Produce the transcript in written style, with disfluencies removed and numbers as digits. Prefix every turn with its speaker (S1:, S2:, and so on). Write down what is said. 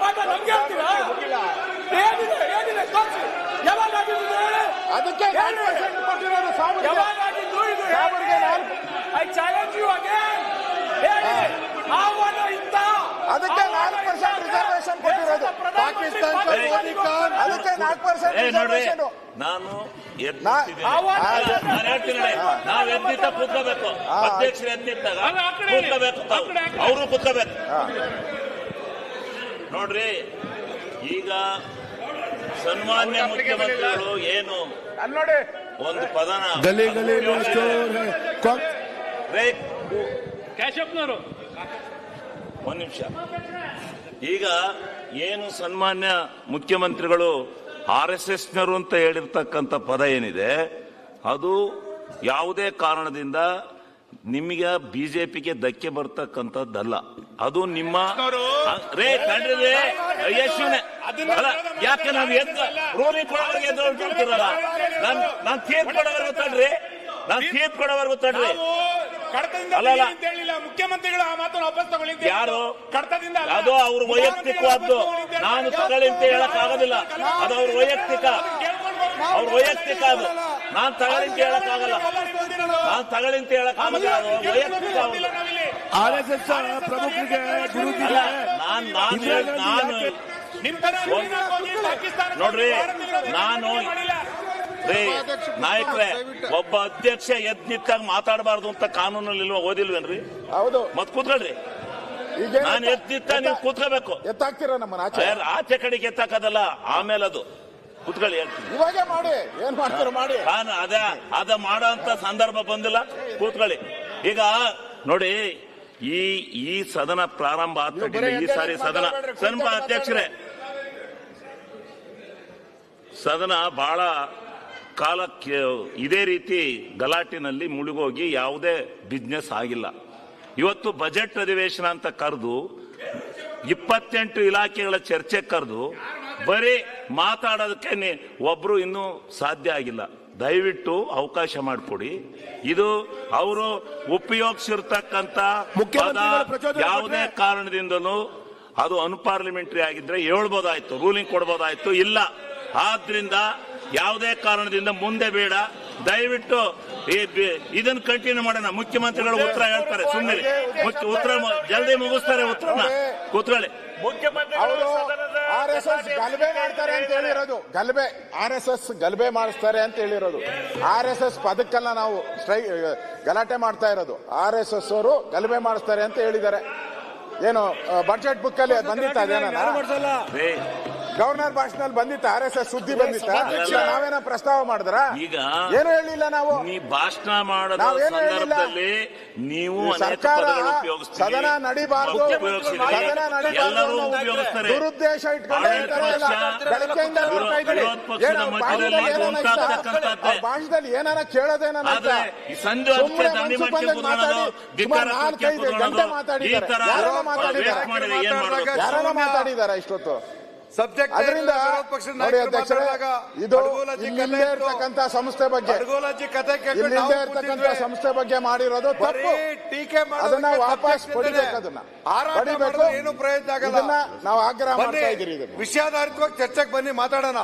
S1: ಪಾಠ ನಮ್ಗೆ ಹೇಳ್ತೀರಾ? ಏನಿದೆ ಏನಿದೆ ತೋರಿಸಿ. ಯಾವಾಗ ಆಗಿದ್ದು ಹೇಳಿ? ಅದಕ್ಕೆ ಯಾವಾಗ ಆಗಿದ್ದು ಇದು? I challenge you again. ಹೇಳಿ ಆಹ್ವಾನ ಇತ್ತ. ಅದಕ್ಕೆ 4% ರಿಸರ್ವೇಶನ್ ಕೊಟ್ಟಿರೋದು. ಪಾಕಿಸ್ತಾನ ಅದಕ್ಕೆ 4% ರಿಸರ್ವೇಶನ್.
S2: ನಾನು ನಾವ್ ಎದ್ದಿದ್ದ ಕೂತ್ಕೋಬೇಕು, ಅಧ್ಯಕ್ಷರು ಎದ್ದಿದ್ದಾಗ ಕೂತ್ಕೋಬೇಕು, ಅವರು ಕೂತ್ಕೋಬೇಕು. ನೋಡ್ರಿ, ಈಗ ಸನ್ಮಾನ್ಯ ಮುಖ್ಯಮಂತ್ರಿಗಳು ಏನು ಒಂದು ಪದನ ಒಂದ್ ನಿಮಿಷ, ಈಗ ಏನು ಸನ್ಮಾನ್ಯ ಮುಖ್ಯಮಂತ್ರಿಗಳು RSSನರು ಅಂತ ಹೇಳಿರ್ತಕ್ಕಂಥ ಪದ ಏನಿದೆ, ಅದು ಯಾವುದೇ ಕಾರಣದಿಂದ ನಿಮಗೆ ಬಿಜೆಪಿಗೆ ಧಕ್ಕೆ ಬರ್ತಕ್ಕಂಥದ್ದಲ್ಲ. ಅದು ನಿಮ್ಮ ಯಾಕೆ ನಾವು ರೂಲಿಂಗ್ ಕೊಡೋವರೆಗೆ ಎದ್ದಿರಲ್ಲ. ನಾನು ತೀರ್ಪು ಕೊಡೋವರೆಗೂ ತಡ್ರಿ, ಅಲ್ಲ
S1: ಮುಖ್ಯಮಂತ್ರಿಗಳು ಆ ಮಾತನ್ನು ವಾಪಸ್ ತಗೊಳ್ಳಿದ್ದಾರೆ.
S2: ಯಾರು ಅದು ಅವ್ರ ವೈಯಕ್ತಿಕವಾದ್ದು, ನಾನು ತಗೊಳ್ಳಿ ಅಂತ ಹೇಳಕ್ ಆಗೋದಿಲ್ಲ. ಅದು ಅವ್ರ ವೈಯಕ್ತಿಕ, ಅದು ನಾನ್ ತಗೊಳ್ಳಿ ಅಂತ ಹೇಳಕ್ ಆಗಲ್ಲ. ಅದು ವೈಯಕ್ತಿಕ.
S3: ಪ್ರಮುಖರಿಗೆ
S2: ನೋಡ್ರಿ, ನಾನು ನಾಯಕರೇ, ಒಬ್ಬ ಅಧ್ಯಕ್ಷ ಎದ್ ನಿಂತಾಗ ಮಾತಾಡಬಾರ್ದು ಅಂತ ಕಾನೂನಲ್ಲಿ ಇಲ್ವಾ? ಓದಿಲ್ವೇನ್ರಿ?
S3: ಹೌದು.
S2: ಮತ್ ಕೂತ್ಕೊಳ್ರಿ. ನಾನು ಎದ್ ನಿಂತ ನೀವು ಕೂತ್ಕೋಬೇಕು.
S3: ಎತ್ತಾಕ್ತೀರ ನಮ್ಮನ್ನ
S2: ಆಚೆ ಕಡೆಗೆ ಎತ್ತಾಕದಲ್ಲ, ಆಮೇಲೆ ಅದು ಕೂತ್ಕೊಳ್ಳಿ ಹೇಳ್ತೀನಿ.
S3: ಇವಾಗ ಮಾಡಿ, ಏನ್ ಮಾಡ್ತೀರ ಮಾಡಿ.
S2: ನಾನು ಅದ ಮಾಡೋ ಅಂತ ಸಂದರ್ಭ ಬಂದಿಲ್ಲ, ಕೂತ್ಕೊಳ್ಳಿ. ಈಗ ನೋಡಿ, ಈ ಸದನ ಪ್ರಾರಂಭ ಆಗ್ತದೆ. ಈ ಸಾರಿ ಸದನ ಅಧ್ಯಕ್ಷರೇ, ಸದನ ಬಹಳ ಕಾಲಕ್ಕೆ ಇದೇ ರೀತಿ ಗಲಾಟಿನಲ್ಲಿ ಮುಳುಗೋಗಿ ಯಾವುದೇ ಬಿಸ್ನೆಸ್ ಆಗಿಲ್ಲ. ಇವತ್ತು ಬಜೆಟ್ ಅಧಿವೇಶನ ಅಂತ ಕರೆದು 28 ಇಲಾಖೆಗಳ ಚರ್ಚೆ ಕರೆದು ಬರೀ ಮಾತಾಡೋದಕ್ಕೆ ಒಬ್ರು ಇನ್ನೂ ಸಾಧ್ಯ ಆಗಿಲ್ಲ. ದಯವಿಟ್ಟು ಅವಕಾಶ ಮಾಡಿಕೊಡಿ. ಇದು ಅವರು ಉಪಯೋಗಿಸಿರ್ತಕ್ಕಂಥ ಯಾವುದೇ ಕಾರಣದಿಂದಲೂ ಅದು ಅನ್ಪಾರ್ಲಿಮೆಂಟರಿ ಆಗಿದ್ರೆ ಹೇಳ್ಬೋದಾಯ್ತು, ರೂಲಿಂಗ್ ಕೊಡ್ಬೋದಾಯ್ತು. ಇಲ್ಲ, ಆದ್ರಿಂದ ಯಾವುದೇ ಕಾರಣದಿಂದ ಮುಂದೆ ಬೇಡ. ದಯವಿಟ್ಟು ಇದನ್ನು ಕಂಟಿನ್ಯೂ ಮಾಡೋಣ. ಮುಖ್ಯಮಂತ್ರಿಗಳು ಉತ್ತರ ಹೇಳ್ತಾರೆ, ಸುಮ್ಮನೆ ಉತ್ತರ ಜಲ್ದಿ ಮುಗಿಸ್ತಾರೆ. ಉತ್ತರನ ಕೂತ್ಕೊಳ್ಳಿ.
S3: RSS ಗಲಭೆ ಮಾಡ್ತಾರೆ ಅಂತ ಹೇಳಿರೋದು, RSS ಗಲಭೆ ಮಾಡಿಸ್ತಾರೆ ಅಂತ ಹೇಳಿರೋದು. RSS ಪದಕ್ಕೆಲ್ಲ ನಾವು ಗಲಾಟೆ ಮಾಡ್ತಾ ಇರೋದು. RSS ಅವರು ಗಲಭೆ ಮಾಡಿಸ್ತಾರೆ ಅಂತ ಹೇಳಿದ್ದಾರೆ. ಏನು ಬಜೆಟ್ ಬುಕ್ ಅಲ್ಲಿ ಬಂದಿತ್ತ? ಗವರ್ನರ್ ಭಾಷಣದಲ್ಲಿ ಬಂದಿತ್ತ? RSS ಸುದ್ದಿ ಬಂದಿತ್ತ? ನಾವೇನ ಪ್ರಸ್ತಾವ ಮಾಡಿದ್ರ?
S2: ಈಗ
S3: ಏನು ಹೇಳಿಲ್ಲ ನಾವು.
S2: ಭಾಷಣ ಮಾಡೋದು ಸಂದರ್ಭದಲ್ಲಿ ನೀವು
S3: ಸದನ ನಡಿಬಾರ್ದು,
S2: ಎಲ್ಲರೂ ಉಪಯೋಗಿಸ್ತಾರೆ.
S3: ದುರುದ್ದೇಶ ಇಟ್ಕೊಂಡು ಭಾಷಣದಲ್ಲಿ ಏನಾರ ಕೇಳೋದೇನ ಗಂಟೆ ಮಾತಾಡಿದಾರ ಇಷ್ಟೊತ್ತು. ಅದರಿಂದ ನೋಡಿ ಅಧ್ಯಕ್ಷರೇ, ಇದು ಇಲ್ಲೇ ಇರ್ತಕ್ಕಂಥ ಸಂಸ್ಥೆ ಬಗ್ಗೆ ಮಾಡಿರೋದು ತಪ್ಪು. ಅದನ್ನ ವಾಪಸ್ ಪಡಿಬೇಕು, ಅದನ್ನ ಪಡಿಬೇಕು. ನಾವು ಆಗ್ರಹ ಮಾಡ್ತಾ ಇದ್ದೀರಿ.
S4: ವಿಷಯಾಧಾರಿತವಾಗಿ ಚರ್ಚೆಗೆ ಬನ್ನಿ, ಮಾತಾಡೋಣ.